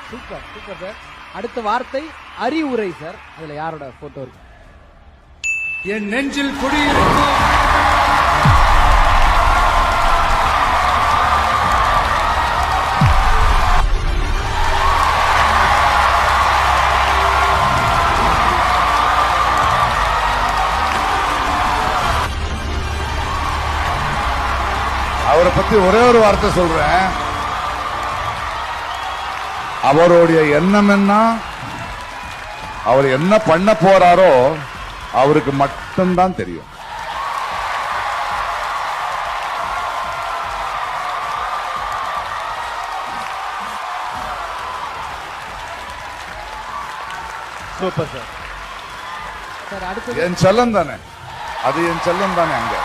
Super super sir. அடுத்த வார்த்தை அறிவுரை சார். அதுல யாரோட போட்டோ இருக்கு? என் நெஞ்சில் குடியிருக்கும் அவரை பத்தி ஒரே ஒரு வார்த்தை சொல்றேன். அவருடைய எண்ணம் என்ன, அவர் என்ன பண்ண போறாரோ அவருக்கு மட்டும்தான் தெரியும். Super sir. சார் அடுத்து என் செல்லம் தானே, அது என் செல்லம் தானே. அங்க